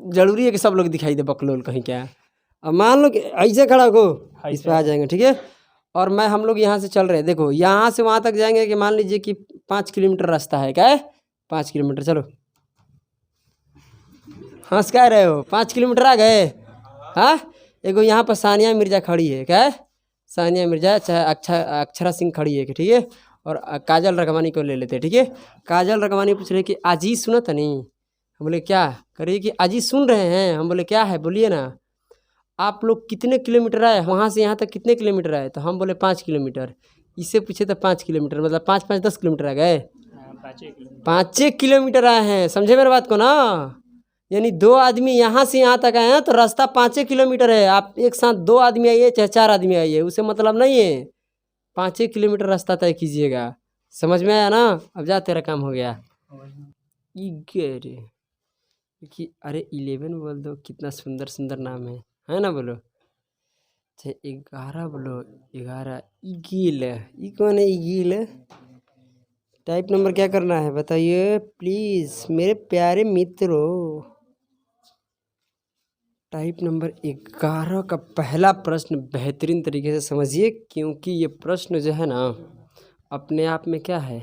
जरूरी है कि सब लोग दिखाई दे बकलोल कहीं क्या। अब मान लो कि ऐसे खड़ा हो इस पे आ जाएंगे, ठीक है। और मैं हम लोग यहाँ से चल रहे हैं, देखो यहाँ से वहाँ तक जाएंगे कि मान लीजिए कि 5 किलोमीटर रास्ता है, क्या है 5 किलोमीटर, चलो हंस कह रहे हो 5 किलोमीटर आ गए। हाँ देखो यहाँ पर सानिया मिर्जा खड़ी है, क्या है सानिया मिर्जा, चाहे अक्षरा सिंह खड़ी है, ठीक है। और काजल रघवानी को ले लेते हैं, ठीक है। काजल रघवानी पूछ रहे कि आजी सुना था नहीं, हम बोले क्या करिए कि आजी सुन रहे हैं, हम बोले क्या है बोलिए ना। आप लोग कितने किलोमीटर आए वहाँ से यहाँ तक, कितने किलोमीटर आए, तो हम बोले 5 किलोमीटर। इससे पूछे तो 5 किलोमीटर मतलब 5 10 किलोमीटर आ गए, 5 किलोमीटर आए हैं, समझे मेरे बात को ना। यानी 2 आदमी यहाँ से यहाँ तक आए हैं तो रास्ता 5 किलोमीटर है। आप एक साथ 2 आदमी आइए चाहे 4 आदमी आइए, उसे मतलब नहीं है, 5 किलोमीटर रास्ता तय कीजिएगा। समझ में आया ना। अब जा तेरा काम हो गया। कि अरे 11 बोल दो, कितना सुंदर सुंदर नाम है ना, बोलो। अच्छा 11 बोलो, 11 ईगिल, ई कौन है ईगिल। टाइप नंबर क्या करना है बताइए प्लीज़ मेरे प्यारे मित्रों। टाइप नंबर 11 का पहला प्रश्न बेहतरीन तरीके से समझिए, क्योंकि ये प्रश्न जो है ना अपने आप में क्या है,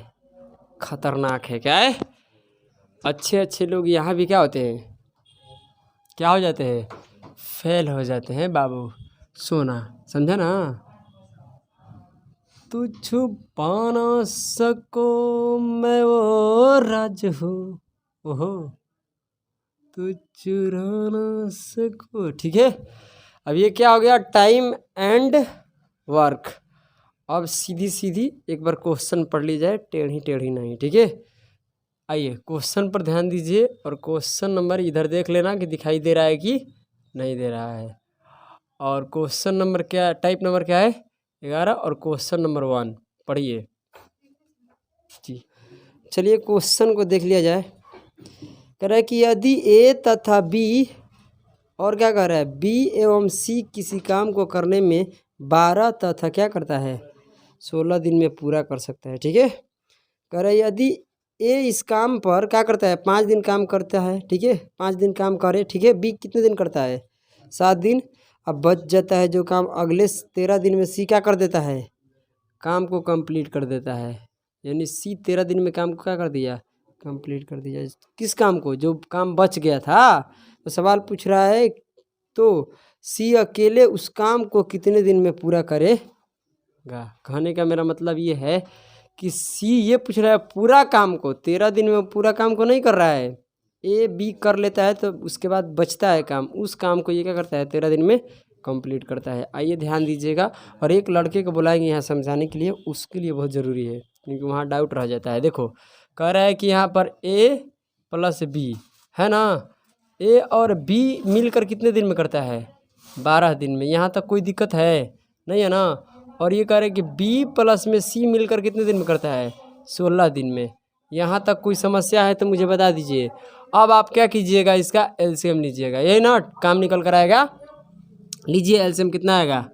खतरनाक है। क्या है, अच्छे लोग यहाँ भी क्या होते हैं, क्या हो जाते हैं, फेल हो जाते हैं बाबू। सोना समझा ना। तू छुपा ना सको मैं वो राज हूँ, ओहो तू चुरा ना सको, ठीक है। अब ये क्या हो गया, टाइम एंड वर्क। अब सीधी एक बार क्वेश्चन पढ़ ली जाए, टेढ़ी नहीं, ठीक है। आइए क्वेश्चन पर ध्यान दीजिए, और क्वेश्चन नंबर इधर देख लेना कि दिखाई दे रहा है कि नहीं दे रहा है। और क्वेश्चन नंबर क्या, टाइप नंबर क्या है 11, और क्वेश्चन नंबर 1 पढ़िए जी। चलिए क्वेश्चन को देख लिया जाए। कह रहा है कि यदि ए तथा बी, और क्या कह रहा है, बी एवं सी किसी काम को करने में 12 तथा क्या करता है 16 दिन में पूरा कर सकता है, ठीक है। कह रहा है यदि ए इस काम पर क्या करता है 5 दिन काम करता है, ठीक है, 5 दिन काम करे, ठीक है। बी कितने दिन करता है 7 दिन। अब बच जाता है जो काम अगले 13 दिन में सी क्या कर देता है, काम को कंप्लीट कर देता है। यानी सी 13 दिन में काम को क्या कर दिया, कंप्लीट कर दिया। किस काम को, जो काम बच गया था। तो सवाल पूछ रहा है तो सी अकेले उस काम को कितने दिन में पूरा करेगा। कहने का मेरा मतलब ये है कि सी ये पूछ रहा है पूरा काम को 13 दिन में पूरा काम को नहीं कर रहा है। ए बी कर लेता है तो उसके बाद बचता है काम, उस काम को ये क्या करता है 13 दिन में कंप्लीट करता है। आइए ध्यान दीजिएगा, और एक लड़के को बुलाएंगे यहाँ समझाने के लिए, उसके लिए बहुत ज़रूरी है क्योंकि वहाँ डाउट रह जाता है। देखो कह रहा है कि यहाँ पर ए प्लस बी है ना, ए और बी मिलकर कितने दिन में करता है 12 दिन में। यहाँ तक कोई दिक्कत है नहीं है ना। और ये कह रहे हैं कि बी प्लस में सी मिलकर कितने दिन में करता है 16 दिन में। यहाँ तक कोई समस्या है तो मुझे बता दीजिए। अब आप क्या कीजिएगा, इसका एलसीएम लीजिएगा, यही ना काम निकल कर आएगा। लीजिए एलसीएम कितना आएगा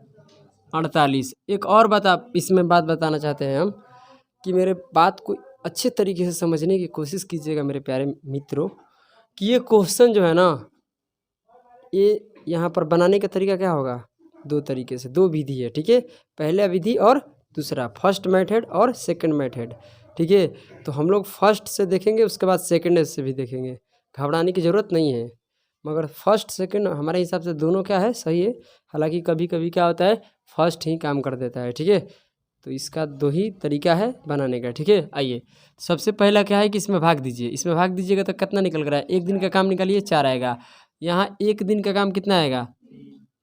48। एक और बात आप इसमें बात बताना चाहते हैं हम, कि मेरे बात को अच्छे तरीके से समझने की कोशिश कीजिएगा मेरे प्यारे मित्रों, कि ये क्वेश्चन जो है ना, ये यहाँ पर बनाने का तरीका क्या होगा, 2 तरीके से, 2 विधि है, ठीक है। पहला विधि और दूसरा, फर्स्ट मेथड और सेकंड मेथड, ठीक है। तो हम लोग फर्स्ट से देखेंगे, उसके बाद सेकंड से भी देखेंगे, घबराने की ज़रूरत नहीं है। मगर फर्स्ट सेकंड हमारे हिसाब से दोनों क्या है सही है। हालांकि कभी कभी क्या होता है फर्स्ट ही काम कर देता है, ठीक है। तो इसका 2 ही तरीका है बनाने का, ठीक है। आइए सबसे पहला क्या है कि इसमें भाग दीजिए, इसमें भाग दीजिएगा तो कितना निकल रहा है, 1 दिन का काम निकालिए 4 आएगा। यहाँ 1 दिन का काम कितना आएगा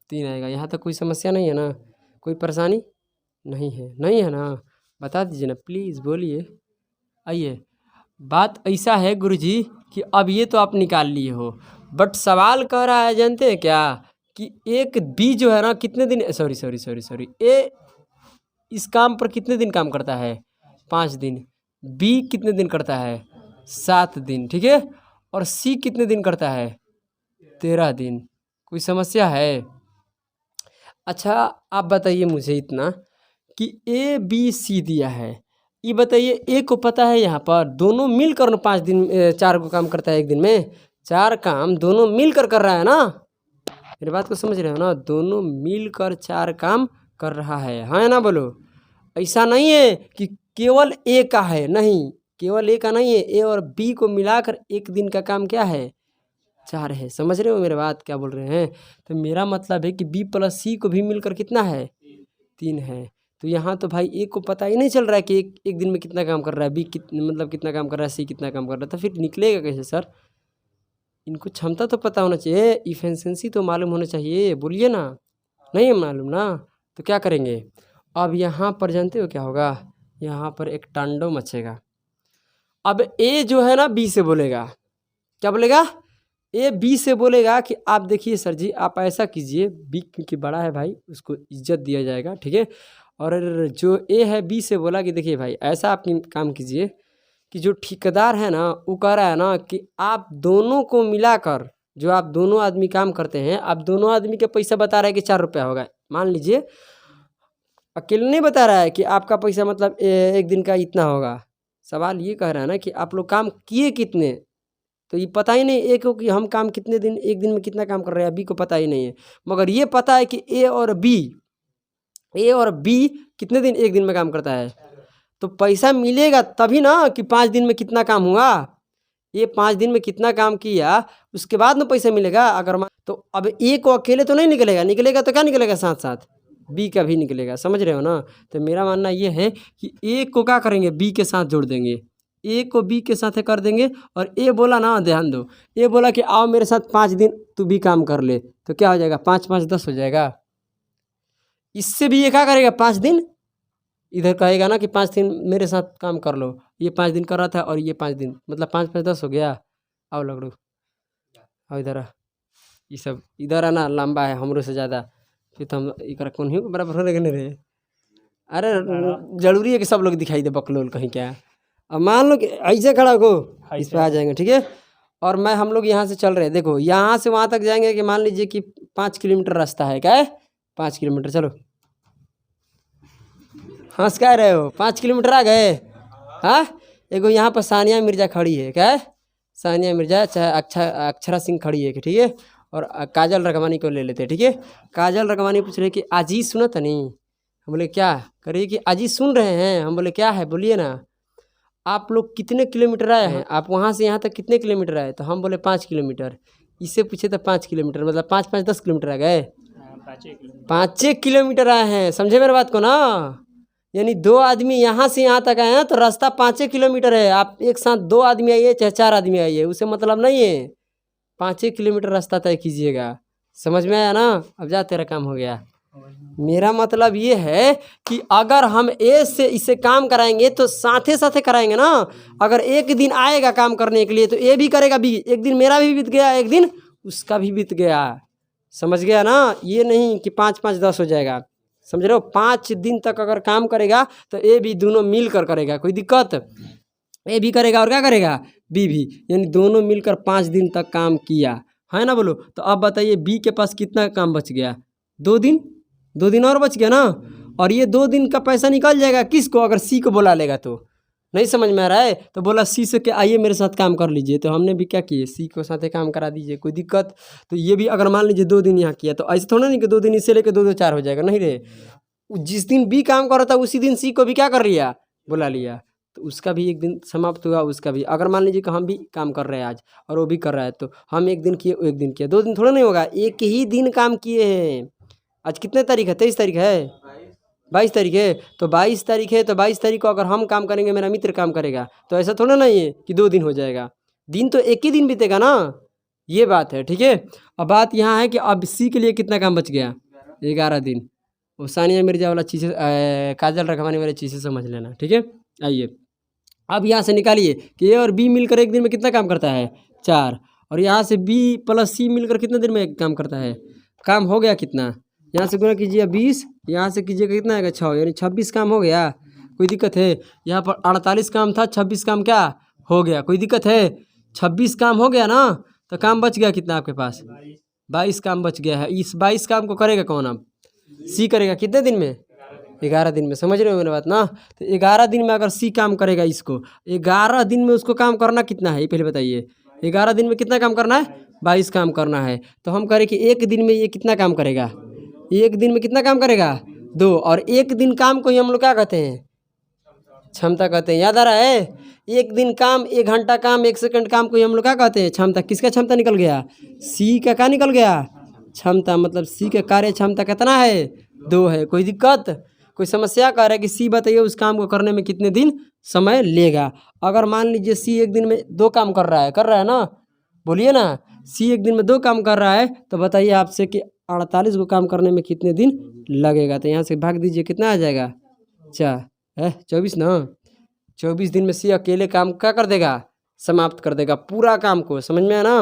3 आएगा। यहाँ तक कोई समस्या नहीं है ना, कोई परेशानी नहीं है ना, बता दीजिए ना प्लीज़, बोलिए। आइए बात ऐसा है गुरुजी कि अब ये तो आप निकाल लिए हो, बट सवाल कह रहा है जानते हैं क्या, कि एक बी जो है ना कितने दिन, सॉरी ए इस काम पर कितने दिन काम करता है 5 दिन, बी कितने दिन करता है 7 दिन, ठीक है। और सी कितने दिन करता है 13 दिन। कोई समस्या है। अच्छा आप बताइए मुझे इतना कि ए बी सी दिया है, ये बताइए ए को पता है यहाँ पर दोनों मिलकर 5 दिन 4 को काम करता है 1 दिन में, 4 काम दोनों मिलकर कर रहा है ना, मेरी बात को समझ रहे हो ना, दोनों मिलकर 4 काम कर रहा है, हाँ ना बोलो। ऐसा नहीं है कि केवल ए का है, नहीं, केवल ए का नहीं है, ए और बी को मिलाकर एक दिन का काम क्या है, 4 है। समझ रहे हो मेरे बात क्या बोल रहे हैं? तो मेरा मतलब है कि बी प्लस सी को भी मिलकर कितना है, 3 है। तो यहाँ तो भाई ए को पता ही नहीं चल रहा है कि एक दिन में कितना काम कर रहा है, बी मतलब कितना काम कर रहा है, सी कितना काम कर रहा है, तो फिर निकलेगा कैसे सर? इनको क्षमता तो पता होना चाहिए, इफिशिएंसी तो मालूम होना चाहिए, बोलिए ना, नहीं है मालूम ना, तो क्या करेंगे? अब यहाँ पर जानते हो क्या होगा, यहाँ पर एक तांडव मचेगा। अब ए जो है ना बी से बोलेगा, क्या बोलेगा? ए बी से बोलेगा कि आप देखिए सर जी, आप ऐसा कीजिए, बी क्योंकि बड़ा है भाई उसको इज्जत दिया जाएगा, ठीक है। और जो ए है बी से बोला कि देखिए भाई ऐसा आप काम कीजिए कि जो ठेकेदार है ना वो कह रहा है ना कि आप दोनों को मिलाकर, जो आप दोनों आदमी काम करते हैं, आप दोनों आदमी के पैसा बता रहा है कि 4 रुपया होगा, मान लीजिए, अकेले नहीं बता रहा है कि आपका पैसा मतलब एक दिन का इतना होगा। सवाल ये कह रहा है ना कि आप लोग काम किए कितने, तो ये पता ही नहीं ए को कि हम काम कितने दिन, एक दिन में कितना काम कर रहे हैं, बी को पता ही नहीं है। मगर ये पता है कि ए और बी कितने दिन एक दिन में काम करता है, तो पैसा मिलेगा तभी ना कि 5 दिन में कितना काम हुआ, ये 5 दिन में कितना काम किया उसके बाद में पैसा मिलेगा। अगर तो अब ए को अकेले तो नहीं निकलेगा, निकलेगा तो क्या निकलेगा, साथ साथ बी का भी निकलेगा, समझ रहे हो ना। तो मेरा मानना ये है कि ए को क्या करेंगे, बी के साथ जोड़ देंगे, ए को बी के साथ कर देंगे। और ए बोला ना, ध्यान दो, ए बोला कि आओ मेरे साथ 5 दिन तू भी काम कर ले, तो क्या हो जाएगा, 5 5 10 हो जाएगा। इससे भी ये क्या करेगा, 5 दिन इधर कहेगा ना कि 5 दिन मेरे साथ काम कर लो, ये 5 दिन कर रहा था और ये 5 दिन, मतलब 5 5 10 हो गया। आओ लगड़ू, आओ इधर आ, ये सब इधर आना, लंबा है हमरो से ज़्यादा, फिर तो हम एक कौन ही बराबर होने के नहीं रहे। अरे जरूरी है कि सब लोग दिखाई दे बकलोल कहीं क्या। अब मान लो कि ऐसे खड़ा हो, इस पर आ जाएंगे, ठीक है। और मैं हम लोग यहाँ से चल रहे हैं, देखो यहाँ से वहाँ तक जाएंगे कि मान लीजिए कि 5 किलोमीटर रास्ता है, क्या है 5 किलोमीटर, चलो हंस कह रहे हो, 5 किलोमीटर आ गए। हाँ, एगो यहाँ पर सानिया मिर्जा खड़ी है, क्या है, सानिया मिर्जा चाहे अक्षरा सिंह खड़ी है, ठीक है। और काजल रगवानी को ले लेते हैं, ठीक है। काजल रगवानी पूछ रहे कि अजीज सुना था नहीं, हम बोले क्या करिए कि अजीज सुन रहे हैं, हम बोले क्या है बोलिए ना। आप लोग कितने किलोमीटर आए हैं, आप वहाँ से यहाँ तक कितने किलोमीटर आए, तो हम बोले 5 किलोमीटर। इससे पूछे तो 5 किलोमीटर मतलब 5 5 10 किलोमीटर आ गए, 5 किलोमीटर आए हैं, समझे मेरे बात को ना। यानी 2 आदमी यहाँ से यहाँ तक आए हैं तो रास्ता 5 किलोमीटर है। आप एक साथ 2 आदमी आइए चाहे 4 आदमी आइए, उसे मतलब नहीं है, 5 किलोमीटर रास्ता तय कीजिएगा, समझ में आया ना। अब जा, तेरा काम हो गया। मेरा मतलब ये है कि अगर हम ए से इसे काम कराएंगे तो साथे साथे कराएंगे ना। अगर एक दिन आएगा काम करने के लिए तो ए भी करेगा, बी, एक दिन मेरा भी बीत गया, एक दिन उसका भी बीत गया, समझ गया ना। ये नहीं कि 5 5 10 हो जाएगा, समझ रहे हो। 5 दिन तक अगर काम करेगा तो ए बी दोनों मिल कर करेगा, कोई दिक्कत, ए भी करेगा और क्या करेगा, बी भी, यानी दोनों मिलकर 5 दिन तक काम किया, है ना बोलो। तो अब बताइए बी के पास कितना काम बच गया, 2 दिन, 2 दिन और बच गया ना। और ये 2 दिन का पैसा निकल जाएगा किसको, अगर सी को बुला लेगा तो। नहीं समझ में आ रहा है, तो बोला सी से कि आइए मेरे साथ काम कर लीजिए, तो हमने भी क्या किए, सी को साथ काम करा दीजिए, कोई दिक्कत। तो ये भी अगर मान लीजिए 2 दिन यहाँ किया तो ऐसे थोड़ा नहीं कि 2 दिन इससे लेकर 2 2 4 हो जाएगा, नहीं रे। जिस दिन बी काम कर रहा था उसी दिन सी को भी क्या कर लिया, बुला लिया, तो उसका भी एक दिन समाप्त हुआ, उसका भी। अगर मान लीजिए कि हम भी काम कर रहे हैं आज और वो भी कर रहा है, तो हम एक दिन किए वो एक दिन किया, 2 दिन थोड़ा नहीं होगा, एक ही दिन काम किए हैं। आज कितने तारीख है, 23 तारीख है, 22 तारीख है, तो 22 तारीख है, तो 22 तारीख को अगर हम काम करेंगे, मेरा मित्र काम करेगा, तो ऐसा थोड़ा नहीं है कि 2 दिन हो जाएगा, दिन तो एक ही दिन बीतेगा ना, ये बात है, ठीक है। अब बात यहाँ है कि अब सी के लिए कितना काम बच गया, 11 दिन। वो सानिया मिर्जा वाला चीज़ें, काजल रखवानी वाली चीज़ें समझ लेना, ठीक है। आइए अब यहाँ से निकालिए कि ए और बी मिलकर एक दिन में कितना काम करता है, 4। और यहाँ से बी प्लस सी मिलकर कितने दिन में काम करता है, काम हो गया कितना, यहाँ से गुना कीजिए 20, यहाँ से कीजिएगा कितना आएगा 6, यानी 26 काम हो गया, कोई दिक्कत है। यहाँ पर 48 काम था, 26 काम क्या हो गया, कोई दिक्कत है, 26 काम हो गया ना। तो काम बच गया कितना आपके पास, 22 काम बच गया है। इस 22 काम को करेगा कौन, अब सी करेगा, कितने दिन में, 11 दिन में, समझ रहे हो मेरी बात ना। तो 11 दिन में अगर सी काम करेगा, इसको 11 दिन में उसको काम करना कितना है ये पहले बताइए, 11 दिन में कितना काम करना है? 22 काम करना है। तो हम करें कि एक दिन में ये कितना काम करेगा? एक दिन में कितना काम करेगा? 2। और एक दिन काम को ही हम लोग क्या कहते हैं? क्षमता कहते हैं। याद आ रहा है? एक दिन काम, 1 घंटा काम, 1 सेकंड काम को ही हम लोग क्या कहते हैं? क्षमता। किसका क्षमता निकल गया? सी का क्या निकल गया? क्षमता। मतलब सी का कार्य क्षमता कितना है? 2 है। कोई दिक्कत? कोई समस्या? कह रहा है कि सी बताइए उस काम को करने में कितने दिन समय लेगा। अगर मान लीजिए सी एक दिन में 2 काम कर रहा है ना? बोलिए ना। सी एक दिन में 2 काम कर रहा है तो बताइए आपसे कि 48 को काम करने में कितने दिन लगेगा? तो यहाँ से भाग दीजिए, कितना आ जाएगा? 24 ना। 24 दिन में सी अकेले काम क्या कर देगा? समाप्त कर देगा पूरा काम को। समझ में आया ना?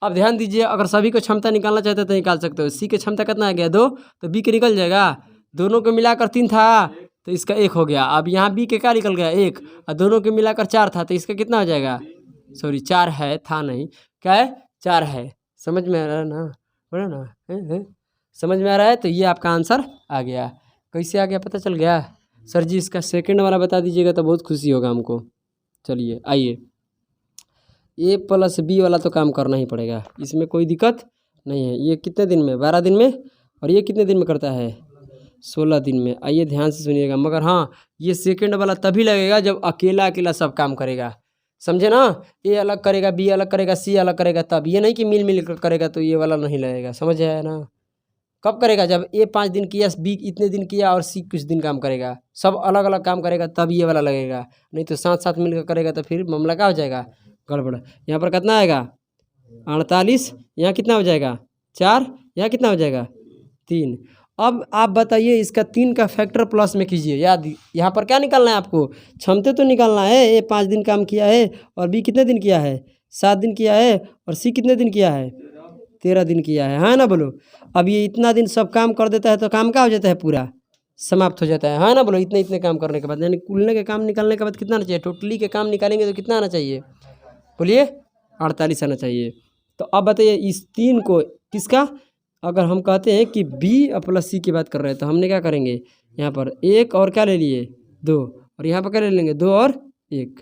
अब ध्यान दीजिए, अगर सभी को क्षमता निकालना चाहते तो निकाल सकते हो। सी की क्षमता कितना आ गया? 2। तो बी के निकल जाएगा। दोनों को मिलाकर 3 था तो इसका 1 हो गया। अब यहाँ बी के क्या निकल गया? 1। और दोनों के मिलाकर 4 था तो इसका कितना हो जाएगा? सॉरी 4 है, था नहीं, क्या है? 4 है। समझ में आ रहा है ना? बोलो ना। है? समझ में आ रहा है? तो ये आपका आंसर आ गया। कैसे आ गया पता चल गया? सर जी इसका सेकंड वाला बता दीजिएगा तो बहुत खुशी होगा हमको। चलिए आइए, ए प्लस बी वाला तो काम करना ही पड़ेगा, इसमें कोई दिक्कत नहीं है। ये कितने दिन में? 12 दिन में। और ये कितने दिन में करता है? 16 दिन में। आइए ध्यान से सुनिएगा। मगर हाँ, ये सेकंड वाला तभी लगेगा जब अकेला अकेला सब काम करेगा। समझे ना? ए अलग करेगा, बी अलग करेगा, सी अलग करेगा, तब। ये नहीं कि मिल मिल कर करेगा तो ये वाला नहीं लगेगा। समझ आया ना? कब करेगा? जब ए 5 दिन किया, बी इतने दिन किया और सी कुछ दिन काम करेगा, सब अलग अलग काम करेगा, तब ये वाला लगेगा। नहीं तो साथ साथ मिलकर करेगा तो फिर मामला क्या हो जाएगा? गड़बड़। यहाँ पर कितना आएगा? 48। यहाँ कितना हो जाएगा? 4। यहाँ कितना हो जाएगा? 3। अब आप बताइए, इसका 3 का फैक्टर प्लस में कीजिए। याद, यहाँ पर क्या निकालना है आपको? क्षमता तो निकालना है। ए 5 दिन काम किया है और बी कितने दिन किया है? 7 दिन किया है। और सी कितने दिन किया है? 13 दिन किया है ना? बोलो। अब ये इतना दिन सब काम कर देता है तो काम क्या हो जाता है? पूरा समाप्त हो जाता है ना? बोलो। इतने इतने काम करने के बाद, यानी कुलने के काम निकालने के बाद कितना आना चाहिए? टोटली के काम निकालेंगे तो कितना आना चाहिए? बोलिए। 48 आना चाहिए। तो अब बताइए इस 3 को किसका, अगर हम कहते हैं कि बी प्लस सी की बात कर रहे हैं तो हमने क्या करेंगे? यहाँ पर 1 और क्या ले लिए? 2। और यहाँ पर क्या ले लेंगे? 2 और 1,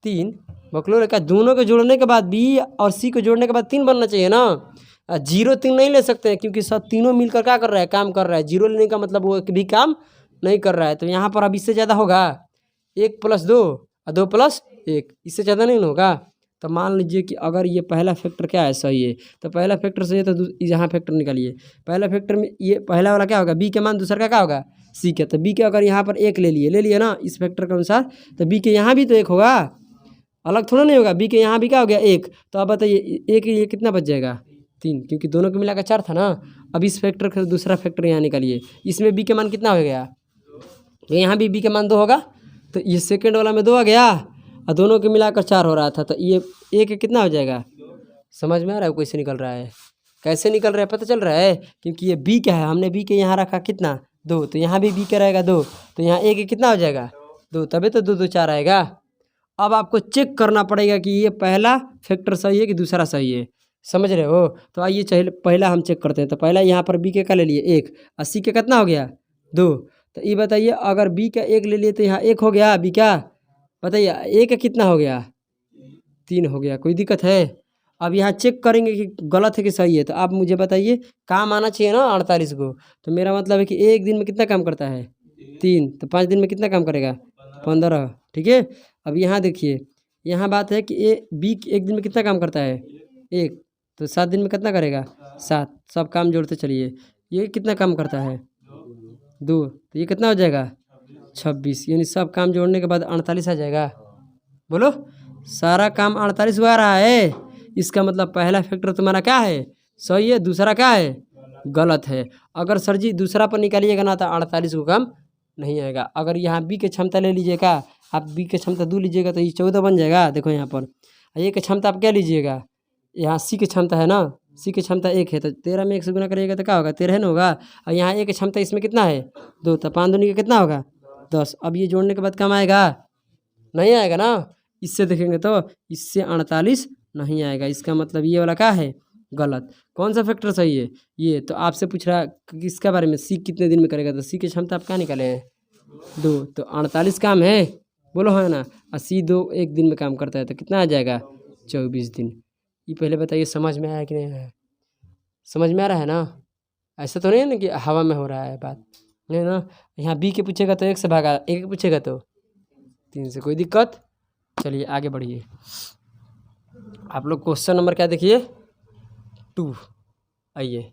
3। बकलो रेखा दोनों को जोड़ने के बाद, बी और सी को जोड़ने के बाद 3 बनना चाहिए ना। 0 3 नहीं ले सकते हैं क्योंकि सब तीनों मिलकर क्या कर रहा है? काम कर रहा है। 0 लेने का मतलब वो भी काम नहीं कर रहा है। तो यहाँ पर अब इससे ज़्यादा होगा 1 + 2 और 2 + 1, इससे ज़्यादा नहीं होगा। तो मान लीजिए कि अगर ये पहला फैक्टर क्या है? सही है, तो पहला फैक्टर सही है तो यहाँ फैक्टर निकालिए। पहला फैक्टर में ये पहला वाला क्या होगा? बी के मान। दूसरा का क्या होगा? सी के। तो बी के अगर यहाँ पर 1 ले लिए ना इस फैक्टर के अनुसार, तो बी के यहाँ भी तो 1 होगा, अलग थोड़ा नहीं होगा। बी के यहाँ भी क्या हो गया? 1। तो अब बताइए एक ये कितना बच जाएगा? 3, क्योंकि दोनों को मिलाकर 4 था ना। अब इस फैक्टर का दूसरा फैक्टर यहाँ निकालिए। इसमें बी के मान कितना हो गया? यहाँ भी बी के मान 2 होगा। तो ये सेकंड वाला में 2 आ गया और दोनों के मिलाकर 4 हो रहा था। तो ये 1 कितना हो जाएगा? समझ में आ रहा है कैसे निकल रहा है? कैसे निकल रहा है पता चल रहा है? क्योंकि ये बी क्या है, हमने बी के यहाँ रखा कितना? 2। तो यहाँ भी बी का रहेगा 2। तो यहाँ 1 कितना हो जाएगा? 2। तभी तो 2 2 4 आएगा। अब आपको चेक करना पड़ेगा कि ये पहला फैक्टर सही है कि दूसरा सही है। समझ रहे हो? तो आइए चलिए पहला हम चेक करते हैं। तो पहला यहाँ पर बी के का ले लिए 1 और सी के कितना हो गया? 2। तो ये बताइए अगर बी का 1 ले लिए तो यहाँ 1 हो गया। बी का बताइए 1 का कितना हो गया? 3 हो गया। कोई दिक्कत है? अब यहाँ चेक करेंगे कि गलत है कि सही है। तो आप मुझे बताइए, काम आना चाहिए ना 48 को। तो मेरा मतलब है कि एक दिन में कितना काम करता है? 3। तो 5 दिन में कितना काम करेगा? 15। ठीक है। अब यहाँ देखिए, यहाँ बात है कि बी एक दिन में कितना काम करता है? 1। तो 7 दिन में कितना करेगा? 7। सब काम जोड़ते चलिए। ये कितना काम करता है? 2। तो ये कितना हो जाएगा? 26। यानी सब काम जोड़ने के बाद 48 आ जाएगा। बोलो। सारा काम 48 हुआ रहा है। इसका मतलब पहला फैक्टर तुम्हारा क्या है? सही है, दूसरा क्या है? गलत है। अगर सर जी दूसरा पर निकालिएगा ना तो 48 को काम नहीं आएगा। अगर यहाँ बी की क्षमता ले लीजिएगा, आप बी की क्षमता 2 लीजिएगा तो ये 14 बन जाएगा। देखो यहाँ पर ये की क्षमता आप क्या लीजिएगा? यहाँ सी की क्षमता है ना, सी की क्षमता 1 है तो 13 में 1 से गुना करिएगा तो क्या होगा? 13 ना होगा। और यहाँ ए की क्षमता इसमें कितना है? 2। तो 5 दूनी का कितना होगा? 10। अब ये जोड़ने के बाद कम आएगा? नहीं आएगा ना। इससे देखेंगे तो इससे 48 नहीं आएगा। इसका मतलब ये वाला क्या है? गलत। कौन सा फैक्टर सही है? ये। तो आपसे पूछ रहा किसका बारे में? सी कितने दिन में करेगा? तो सी की क्षमता आप क्या निकाले हैं? 2। तो 48 काम है, बोलो है ना। और सी 2 एक दिन में काम करता है तो कितना आ जाएगा? 24 दिन। ये पहले बताइए समझ में आया कि नहीं आया? समझ में आ रहा है ना? ऐसा तो नहीं है ना कि हवा में हो रहा है बात, नहीं ना। यहाँ बी के पूछेगा तो 1 से भागा, 1 पूछेगा तो 3 से, कोई दिक्कत? चलिए आगे बढ़िए। आप लोग क्वेश्चन नंबर क्या देखिए 2। आइए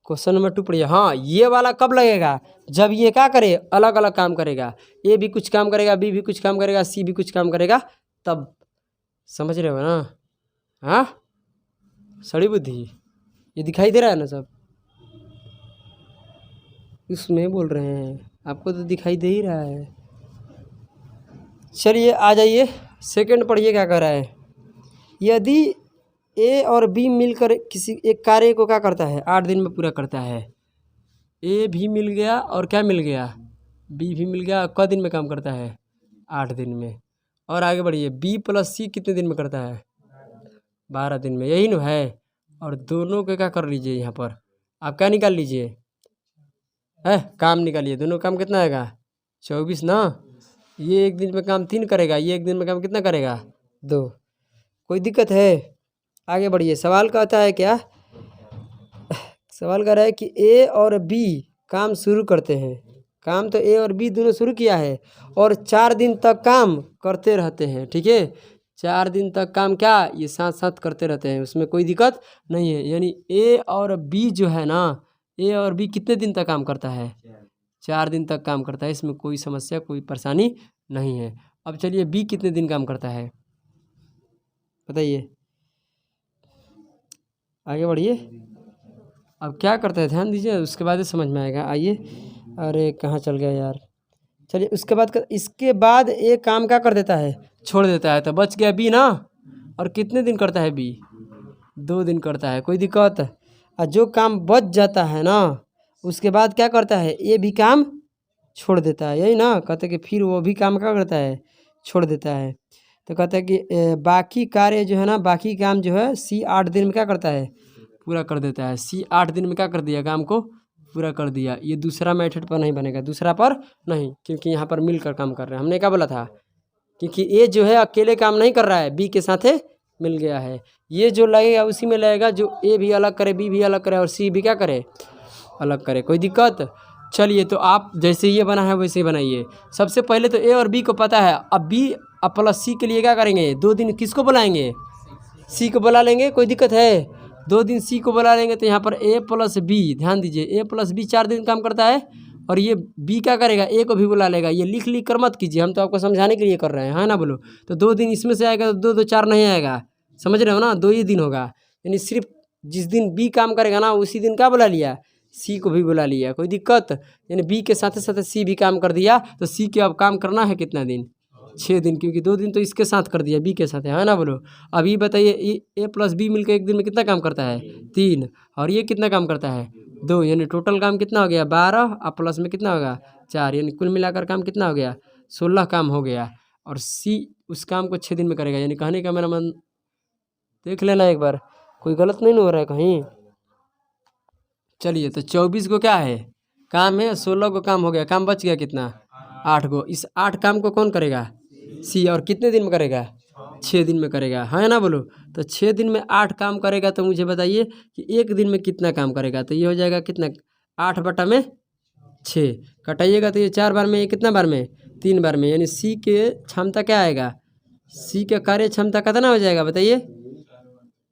क्वेश्चन नंबर 2 पढ़िए। हाँ, ये वाला कब लगेगा? जब ये क्या करे, अलग अलग काम करेगा। ए भी कुछ काम करेगा, बी भी कुछ काम करेगा, सी भी कुछ काम करेगा, तब। समझ रहे हो ना? हाँ, सड़ी बुद्धि। ये दिखाई दे रहा है ना सब? उसमें बोल रहे हैं, आपको तो दिखाई दे ही रहा है। चलिए आ जाइए, सेकंड पढ़िए क्या कह रहा है। यदि ए और बी मिलकर किसी एक कार्य को क्या करता है, 8 दिन में पूरा करता है। ए भी मिल गया और क्या मिल गया, बी भी मिल गया। क दिन में काम करता है, 8 दिन में। और आगे बढ़िए, बी प्लस सी कितने दिन में करता है, 12 दिन में, यही ना है। और दोनों के क्या कर लीजिए, यहाँ पर आप क्या निकाल लीजिए, है काम निकालिए। दोनों काम कितना आएगा, 24 ना। ये एक दिन में काम 3 करेगा, ये एक दिन में काम कितना करेगा, 2। कोई दिक्कत है? आगे बढ़िए। सवाल कहता है क्या, सवाल कह रहा है कि ए और बी काम शुरू करते हैं। काम तो ए और बी दोनों शुरू किया है और 4 दिन तक काम करते रहते हैं। ठीक है, 4 दिन तक काम क्या, ये साथ साथ करते रहते हैं, उसमें कोई दिक्कत नहीं है। यानी ए और बी जो है ना, ए और बी कितने दिन तक काम करता है, 4 दिन तक काम करता है। इसमें कोई समस्या, कोई परेशानी नहीं है। अब चलिए बी कितने दिन काम करता है, बताइए, आगे बढ़िए। अब क्या करता है ध्यान दीजिए, उसके बाद ही समझ में आएगा। आइए, अरे कहाँ चल गया यार। चलिए उसके बाद इसके बाद ए काम क्या कर देता है, छोड़ देता है, तो बच गया बी ना। और कितने दिन करता है बी, 2 दिन करता है, कोई दिक्कत? और जो काम बच जाता है ना, उसके बाद क्या करता है, ए भी काम छोड़ देता है, यही ना। कहते कि फिर वो भी काम क्या करता है, छोड़ देता है। तो कहता है कि बाकी कार्य जो है ना, बाकी काम जो है सी 8 दिन में क्या करता है, पूरा कर देता है। सी 8 दिन में क्या कर दिया, काम को पूरा कर दिया। ये दूसरा मेथड पर नहीं बनेगा, दूसरा पर नहीं, क्योंकि यहाँ पर मिलकर काम कर रहे हैं। हमने क्या बोला था, क्योंकि ए जो है अकेले काम नहीं कर रहा है, बी के साथ मिल गया है। ये जो लगेगा उसी में लगेगा, जो ए भी अलग करे, बी भी अलग करे और सी भी क्या करे, अलग करे। कोई दिक्कत? चलिए तो आप जैसे ये बना है वैसे ही बनाइए। सबसे पहले तो ए और बी को पता है, अब बी अब प्लस सी के लिए क्या करेंगे, 2 दिन किसको बुलाएंगे, सी को बुला लेंगे। कोई दिक्कत है? 2 दिन सी को बुला लेंगे, तो यहाँ पर ए प्लस बी, ध्यान दीजिए, ए प्लस बी 4 दिन काम करता है। और ये बी क्या करेगा, ए को भी बुला लेगा। ये लिख लिख कर मत कीजिए, हम तो आपको समझाने के लिए कर रहे हैं, है ना। बोलो तो 2 दिन इसमें से आएगा, तो 2 2 4 नहीं आएगा, समझ रहे हो ना, 2 ही दिन होगा। यानी सिर्फ जिस दिन बी काम करेगा ना, उसी दिन क्या बुला लिया, सी को भी बुला लिया। कोई दिक्कत? यानी बी के साथ साथ सी भी काम कर दिया, तो सी के अब काम करना है कितना दिन, 6 दिन, क्योंकि 2 दिन तो इसके साथ कर दिया, बी के साथ, है ना। बोलो अभी बताइए, ए प्लस बी मिलकर एक दिन में कितना काम करता है, 3। और ये कितना काम करता है, 2। यानी टोटल काम कितना हो गया, 12। और प्लस में कितना होगा, 4। यानी कुल मिलाकर काम कितना हो गया, 16 काम हो गया। और सी उस काम को 6 दिन में करेगा। यानी कहने का मेरा मन, देख लेना एक बार, कोई गलत नहीं ना हो रहा है कहीं। चलिए तो 24 को क्या है, काम है, 16 को काम हो गया, काम बच गया कितना, 8 को। इस 8 काम को कौन करेगा, सी। और कितने दिन में करेगा, 6 दिन में करेगा, है ना। बोलो तो 6 दिन में 8 काम करेगा, तो मुझे बताइए कि एक दिन में कितना काम करेगा। तो ये हो जाएगा कितना, 8/6 कटाइएगा, तो ये 4 बार में, ये कितना बार में, 3 बार में। यानी सी के क्षमता क्या आएगा, सी का कार्य क्षमता कितना हो जाएगा, बताइए।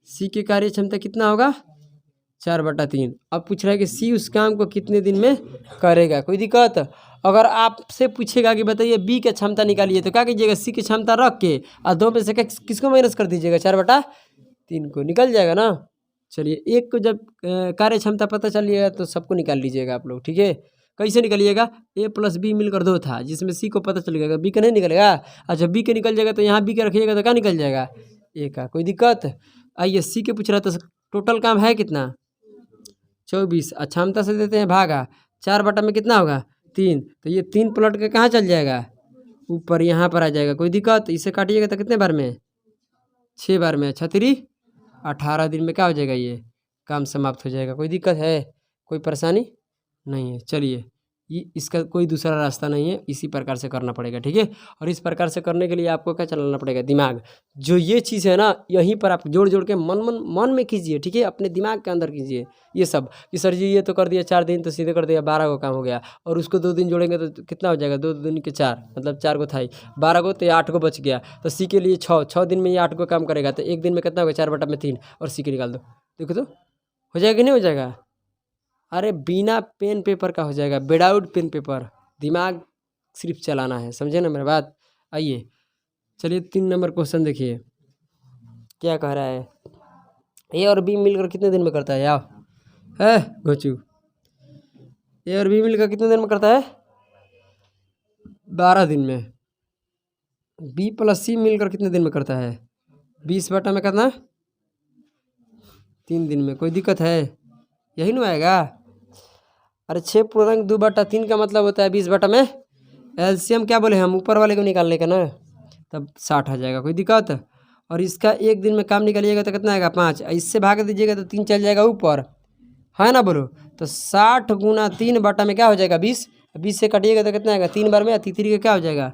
सी की कार्य क्षमता कितना होगा, 4/3। अब पूछ रहा है कि सी उस काम को कितने दिन में करेगा। कोई दिक्कत? अगर आपसे पूछेगा कि बताइए बी की क्षमता निकालिए, तो क्या कीजिएगा, सी की क्षमता रख के और 2 में से किसको माइनस कर दीजिएगा, 4/3 को, निकल जाएगा ना। चलिए एक को जब कार्य क्षमता पता चलिएगा तो सबको निकाल लीजिएगा आप लोग, ठीक है। कैसे निकालिएगा, ए प्लस बी मिलकर 2 था, जिसमें सी को पता चलेगा, बी का नहीं निकलेगा। और जब बी के निकल जाएगा तो यहाँ बी के रखिएगा, तो क्या निकल जाएगा, ए का। कोई दिक्कत? आइए सी के पूछ रहा था, टोटल काम है कितना, 24। क्षमता से देते हैं भागा, 4 में कितना होगा, 3। तो ये 3 पलट के कहाँ चल जाएगा, ऊपर यहाँ पर आ जाएगा। कोई दिक्कत? इसे काटिएगा तो कितने बार में, 6 बार में। 6×3 18 दिन में क्या हो जाएगा, ये काम समाप्त हो जाएगा। कोई दिक्कत है, कोई परेशानी नहीं है। चलिए ये इसका कोई दूसरा रास्ता नहीं है, इसी प्रकार से करना पड़ेगा, ठीक है। और इस प्रकार से करने के लिए आपको क्या चलाना पड़ेगा, दिमाग। जो ये चीज़ है ना, यहीं पर आप जोड़ जोड़ के मन में कीजिए, ठीक है, अपने दिमाग के अंदर कीजिए ये सब कि सर जी ये तो कर दिया 4 दिन, तो सीधे कर दिया 12 को काम हो गया। और उसको 2 दिन जोड़ेंगे तो कितना हो जाएगा, 2 दिन के 4 मतलब 4 को था ही, 12 को तो 8 को बच गया। तो सी के लिए 6 दिन में ये 8 को काम करेगा, तो एक दिन में कितना होगा, 4/3 और सी के निकाल दो, देखो तो हो जाएगा कि नहीं हो जाएगा। अरे बिना पेन पेपर का हो जाएगा, विदाउट पेन पेपर, दिमाग सिर्फ चलाना है, समझे ना मेरा बात। आइए चलिए 3 नंबर क्वेश्चन देखिए क्या कह रहा है। ए और बी मिलकर कितने दिन में करता है, आओ है घोचू, ए और बी मिलकर कितने दिन में करता है, 12 दिन में। बी प्लस सी मिलकर कितने दिन में करता है, 20 बटा में करना 3 दिन में। कोई दिक्कत है, यही नहीं आएगा। अरे 6/2/3 का मतलब होता है 20 बटा में, एलसीएम क्या बोले हम, ऊपर वाले को निकालने का ना, तब 60 आ जाएगा। कोई दिक्कत। और इसका एक दिन में काम निकालिएगा तो कितना आएगा, 5। इससे भाग दीजिएगा तो 3 चल जाएगा ऊपर, है ना बोलो। तो 60 गुना 3 बटा में क्या हो जाएगा, 20। 20 से कटिएगा तो कितना आएगा, 3 बार में, तीसरी का क्या हो जाएगा,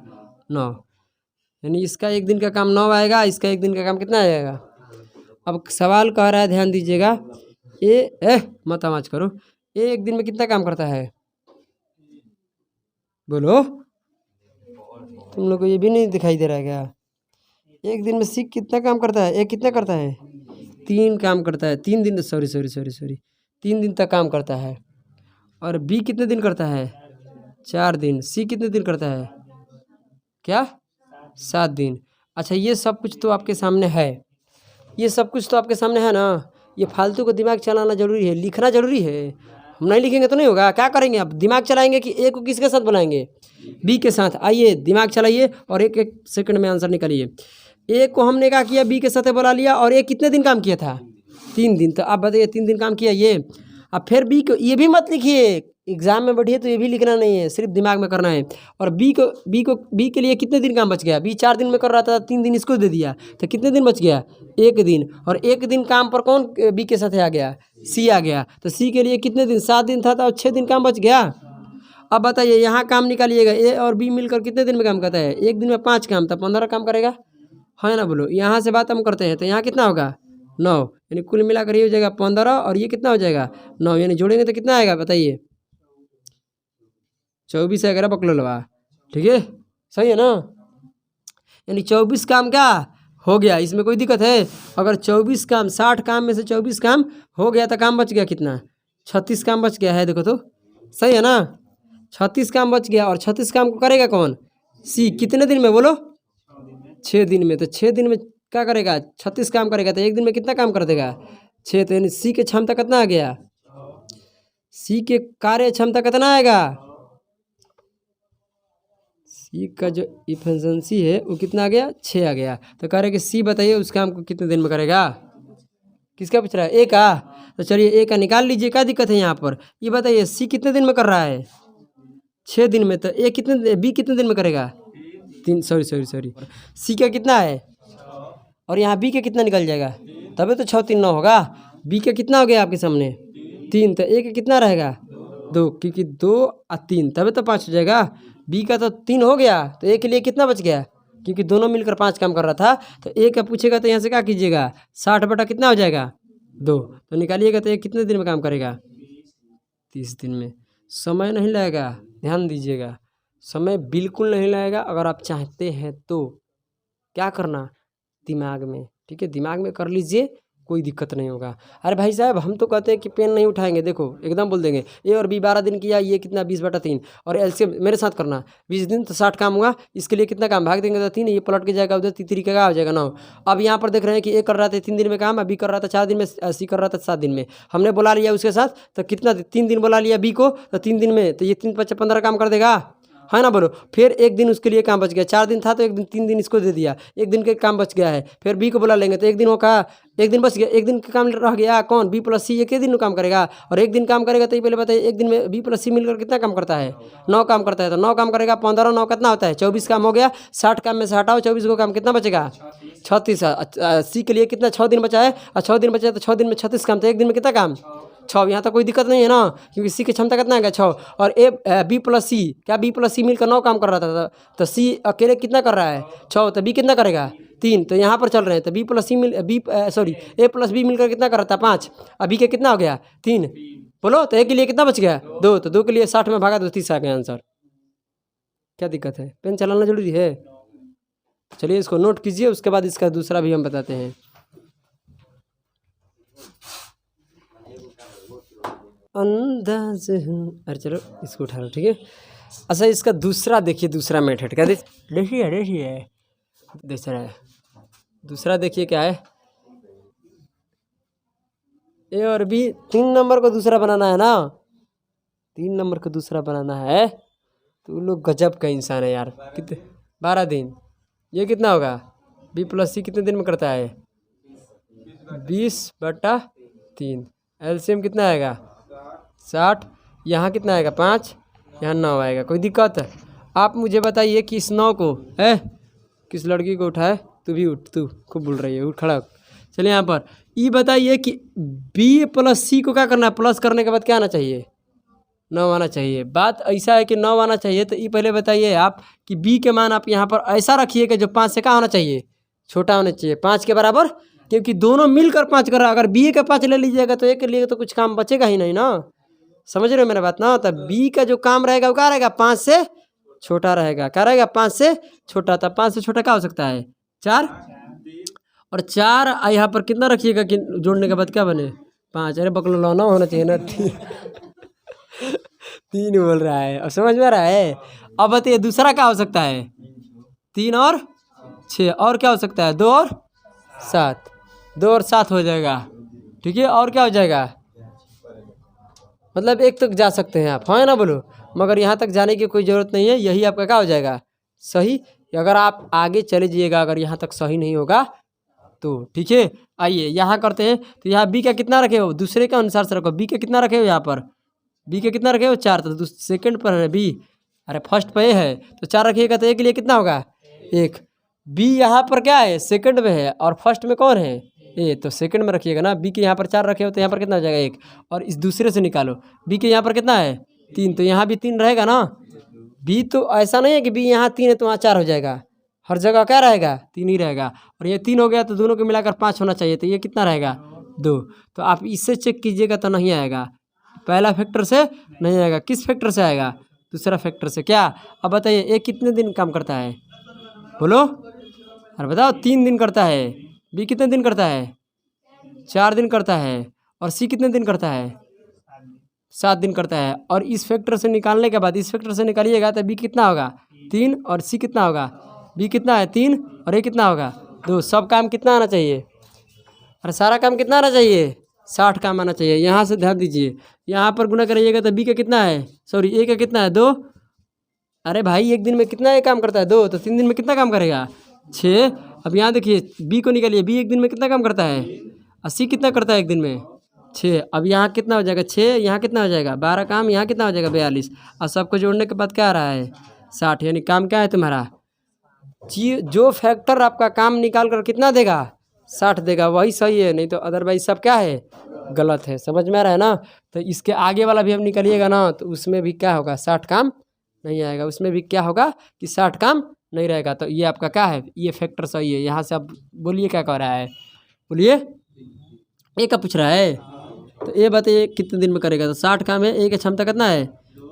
9। यानी इसका एक दिन का काम 9 आएगा, इसका एक दिन का काम कितना आएगा। अब सवाल कह रहा है, ध्यान दीजिएगा, मत आवाज करो, ये एक दिन में कितना काम करता है, बोलो। तुम लोग को ये भी नहीं दिखाई दे रहा है क्या, एक दिन में सी कितना काम करता है, एक कितना करता है, 3 काम करता है, 3 दिन, सॉरी 3 दिन तक काम करता है। और बी कितने दिन करता है, 4 दिन। सी कितने दिन करता है, क्या 7 दिन। अच्छा ये सब कुछ तो आपके सामने है, ये सब कुछ तो आपके सामने है ना। ये फालतू को दिमाग चलाना जरूरी है, लिखना जरूरी है। हम नहीं लिखेंगे तो नहीं होगा, क्या करेंगे अब, दिमाग चलाएंगे कि ए को किसके साथ बुलाएंगे, बी के साथ। आइए दिमाग चलाइए और एक एक सेकंड में आंसर निकालिए। ए को हमने क्या किया, बी के साथ बुला लिया, और ए कितने दिन काम किया था, 3 दिन। तो आप बताइए 3 दिन काम किया ये। अब फिर बी को, ये भी मत लिखिए, एग्जाम में बैठिए तो ये भी लिखना नहीं है, सिर्फ दिमाग में करना है। और बी के लिए कितने दिन काम बच गया, बी 4 दिन में कर रहा था, 3 दिन इसको दे दिया, तो कितने दिन बच गया, 1 दिन। और 1 दिन काम पर कौन बी के साथ आ गया, सी आ गया। तो सी के लिए कितने दिन, 7 दिन था, तो 6 दिन काम बच गया। अब बताइए यहाँ काम निकालिएगा, ए और बी मिलकर कितने दिन में काम करता है, एक दिन में 5 काम, तो 15 काम करेगा, है ना बोलो। यहाँ से बात हम करते हैं तो यहाँ कितना होगा, 9। यानी कुल मिलाकर ये हो जाएगा 15, और ये कितना हो जाएगा 9, यानी जोड़ेंगे तो कितना आएगा बताइए, 24 आएगा बकलोलवा, ठीक है, सही है ना। यानी 24 काम क्या हो गया, इसमें कोई दिक्कत है। अगर 24 काम, 60 काम में से 24 काम हो गया तो काम बच गया कितना, 36 काम बच गया है, देखो तो सही है ना। 36 काम बच गया, और 36 काम को करेगा कौन, सी। कितने दिन में बोलो, 6 दिन में। तो 6 दिन में क्या करेगा, 36 काम करेगा, तो एक दिन में कितना काम कर देगा, 6। तो यानी सी की क्षमता कितना आ गया, सी के कार्य क्षमता कितना आएगा, सी का जो इफिशिएंसी है वो कितना आ गया, 6 आ गया। तो कह रहे कि सी बताइए उस काम को कितने दिन में करेगा, किसका पूछ रहा है, ए का। तो चलिए ए का निकाल लीजिए, क्या दिक्कत है यहाँ पर। ये बताइए सी कितने दिन में कर रहा है, 6 दिन में। तो ए कितने, बी कितने दिन में करेगा, 3, सॉरी सी का कितना है, और यहाँ बी का कितना निकल जाएगा, तभी तो 6 3 9 होगा। बी का कितना हो गया आपके सामने, 3। तो ए का कितना रहेगा, 2, क्योंकि 2 और 3 तभी तो 5 हो जाएगा। बी का तो 3 हो गया, तो ए के लिए कितना बच गया, क्योंकि दोनों मिलकर 5 काम कर रहा था। तो ए का पूछेगा तो यहाँ से क्या कीजिएगा, 60 बटा कितना हो जाएगा, 2। तो निकालिएगा तो ए कितने दिन में काम करेगा, 30 दिन में। समय नहीं लगेगा, ध्यान दीजिएगा, समय बिल्कुल नहीं लगेगा। अगर आप चाहते हैं तो क्या करना, दिमाग में, ठीक है, दिमाग में कर लीजिए, कोई दिक्कत नहीं होगा। अरे भाई साहब हम तो कहते हैं कि पेन नहीं उठाएंगे, देखो एकदम बोल देंगे ए और बी 12 दिन किया, ये कितना 20/3, और एलसीएम मेरे साथ करना, 20 दिन तो 60 काम हुआ, इसके लिए कितना काम, भाग देंगे तो 3, ये पलट के जाएगा उधर, तीसरी का हो जाएगा 9। अब यहाँ पर देख रहे हैं कि ए कर रहा था 3 दिन में काम, बी कर रहा था 4 दिन में, सी कर रहा था 7 दिन में। हमने बुला लिया उसके साथ, तो कितना 3 दिन बुला लिया बी को, तो 3 दिन में, तो ये 3 5 15 काम कर देगा, है ना बोलो। फिर एक दिन उसके लिए काम बच गया, 4 दिन था तो एक दिन, 3 दिन इसको दे दिया, एक दिन के काम बच गया है। फिर बी को बुला लेंगे तो एक दिन होगा, एक दिन बच गया, एक दिन का काम रह गया कौन, बी प्लस सी। एक दिन काम करेगा, और एक दिन काम करेगा। तो ये पहले बताइए एक दिन में बी प्लस सी मिलकर कितना काम करता है, 9 काम करता है। तो 9 काम करेगा, 15 9 कितना होता है, 24 काम हो गया। 60 काम में से हटाओ 24 को, काम कितना बचेगा, 36। सी के लिए कितना, 6 दिन बचा है, और 6 दिन बचा है तो 6 दिन में 36 काम, तो एक दिन में कितना काम, 6, यहाँ तक कोई दिक्कत नहीं है ना, क्योंकि सी की क्षमता कितना है 6 और बी प्लस सी, क्या बी प्लस सी मिलकर 9 काम कर रहा था, तो सी अकेले कितना कर रहा है 6, तो बी कितना करेगा 3, तो यहाँ पर चल रहे हैं तो बी प्लस सी ए प्लस बी मिलकर कितना कर रहा था 5, अभी के कितना हो गया 3, बोलो तो ए के लिए कितना बच गया 2, तो 2 के लिए 60 में भागा तो 30 आ गया आंसर। क्या दिक्कत है, पेन चलाना जरूरी है। चलिए इसको नोट कीजिए, उसके बाद इसका दूसरा भी हम बताते हैं। अंदाज हूँ, अरे चलो इसको उठा लो, ठीक है। अच्छा इसका दूसरा देखिए, दूसरा मेथड क्या देखिए दूसरा देखिए क्या है, ए और बी 3 नंबर को दूसरा बनाना है ना, 3 नंबर को दूसरा बनाना है, तो लोग गजब का इंसान है यार। कितने 12 दिन, ये कितना होगा बी प्लस सी कितने दिन में करता है 20/3, एलसीएम कितना आएगा 60, यहाँ कितना आएगा 5, यहाँ 9 आएगा। कोई दिक्कत है? आप मुझे बताइए कि इस 9 को किस लड़की को उठाए, तू भी उठ, तू खूब बोल रही है, उठ खड़ा। चलिए यहाँ पर ये बताइए कि बी प्लस सी को क्या करना है, प्लस करने के बाद क्या आना चाहिए 9 आना चाहिए। बात ऐसा है कि 9 आना चाहिए, तो ये पहले बताइए आप कि बी के मान आप यहाँ पर ऐसा रखिए कि जो 5 से क्या होना चाहिए छोटा होना चाहिए, 5 के बराबर, क्योंकि दोनों मिलकर 5 कर रहा है। अगर बी का 5 ले लीजिएगा तो एक के लिए तो कुछ काम बचेगा ही नहीं ना, समझ रहे हो मेरा बात ना। तो बी का जो काम रहेगा वो क्या रहेगा 5 से छोटा रहेगा, क्या रहेगा 5 से छोटा। तब 5 से छोटा क्या हो सकता है 4, और 4 यहाँ पर कितना रखिएगा कि जोड़ने के बाद क्या बने 5, अरे बकलो लौना होना चाहिए ना 3 बोल रहा है, और समझ में आ रहा है। अब बताइए दूसरा क्या हो सकता है 3 और 6, और क्या हो सकता है 2 और 7, 2 और 7 हो जाएगा, ठीक है। और क्या हो जाएगा, मतलब 1 तक जा सकते हैं आप, हाँ ना बोलो, मगर यहाँ तक जाने की कोई ज़रूरत नहीं है, यही आपका क्या हो जाएगा सही। अगर आप आगे चले जाइएगा, अगर यहाँ तक सही नहीं होगा तो ठीक है। आइए यहाँ करते हैं, तो यहाँ बी का कितना रखे हो, दूसरे के अनुसार से रखो, बी का कितना रखे हो, यहाँ पर बी के कितना रखे हो 4, तो सेकंड पर है बी, अरे फर्स्ट पे है तो 4 रखिएगा, तो ए के लिए कितना होगा 1। बी यहाँ पर क्या है सेकंड में है और फर्स्ट में कौन है ए, तो सेकंड में रखिएगा ना। बी के यहाँ पर 4 रखे हो तो यहाँ पर कितना हो जाएगा 1, और इस दूसरे से निकालो, बी के यहाँ पर कितना है 3, तो यहाँ भी 3 रहेगा ना। बी तो ऐसा नहीं है कि बी यहाँ 3 है तो वहाँ 4 हो जाएगा, हर जगह क्या रहेगा 3 ही रहेगा, और ये 3 हो गया तो दोनों को मिलाकर 5 होना चाहिए, तो ये कितना रहेगा 2। तो आप इससे चेक कीजिएगा तो नहीं आएगा, पहला फैक्टर से नहीं आएगा, किस फैक्टर से आएगा दूसरा फैक्टर से। क्या अब बताइए ए कितने दिन काम करता है बोलो, अरे बताओ 3 दिन करता है, बी कितने दिन करता है 4 दिन करता है, और सी कितने दिन करता है 7 दिन करता है। और इस फैक्टर से निकालने के बाद इस फैक्टर से निकालिएगा तो बी कितना होगा 3, और सी कितना होगा बी कितना है 3, और ए कितना होगा 2। सब काम कितना आना चाहिए, अरे सारा काम कितना आना चाहिए 60 काम आना चाहिए। यहाँ से ध्यान दीजिए, यहाँ पर गुना करिएगा तो बी का कितना है सॉरी ए का कितना है 2, अरे भाई एक दिन में कितना ये काम करता है 2, तो 3 दिन में कितना काम करेगा 6। अब यहाँ देखिए बी को निकालिए, बी एक दिन में कितना काम करता है, और सी कितना करता है एक दिन में 6। अब यहाँ कितना हो जाएगा 6, यहाँ कितना हो जाएगा 12 काम, यहाँ कितना हो जाएगा 42, और सबको जोड़ने के बाद क्या आ रहा है 60। यानी काम क्या है तुम्हारा जो फैक्टर आपका काम निकाल कर कितना देगा 60 देगा, वही सही है, नहीं तो अदरवाइज सब क्या है गलत है। समझ में आ रहा है ना। तो इसके आगे वाला भी हम निकालिएगा ना तो उसमें भी क्या होगा 60 काम नहीं आएगा, उसमें भी क्या होगा कि 60 काम नहीं रहेगा। तो ये आपका क्या है ये फैक्टर सही है। यहाँ से आप बोलिए क्या कह रहा है, बोलिए ए का पूछ रहा है, तो ए बताइए कितने दिन में करेगा, तो 60 काम है, ए की क्षमता कितना है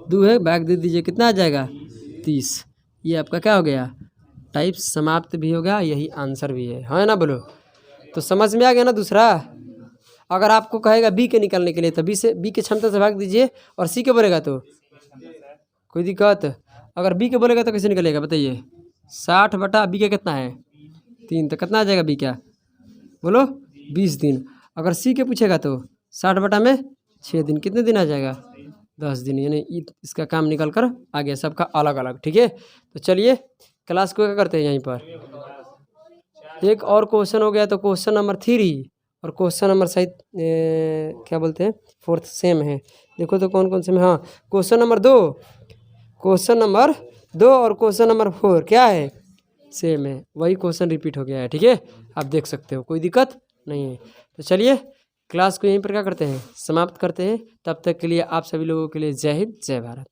2 है, बैग दे दीजिए कितना आ जाएगा 30। ये आपका क्या हो गया टाइप समाप्त भी हो गया, यही आंसर भी है ना बोलो। तो समझ में आ गया ना। दूसरा अगर आपको कहेगा बी के निकालने के लिए तो बी के क्षमता से भाग दीजिए, और सी के बोलेगा तो कोई दिक्कत, अगर बी के बोलेगा तो कैसे निकलेगा बताइए 60 बटा बी का कितना है 3, तो कितना आ जाएगा बी क्या बोलो 20 दिन। अगर सी के पूछेगा तो 60 बटा में 6 दिन, कितने दिन आ जाएगा 10 दिन। यानी इसका काम निकल कर आ गया, सबका अलग अलग, ठीक है। तो चलिए क्लास को क्या करते हैं यहीं पर एक और क्वेश्चन हो गया, तो क्वेश्चन नंबर 3 और क्वेश्चन नंबर शायद क्या बोलते हैं 4th सेम है। देखो तो कौन कौन से में, हाँ क्वेश्चन नंबर 2 और क्वेश्चन नंबर 4 क्या है सेम है, वही क्वेश्चन रिपीट हो गया है, ठीक है। आप देख सकते हो, कोई दिक्कत नहीं है। तो चलिए क्लास को यहीं पर क्या करते हैं, समाप्त करते हैं। तब तक के लिए आप सभी लोगों के लिए जय हिंद, जय भारत।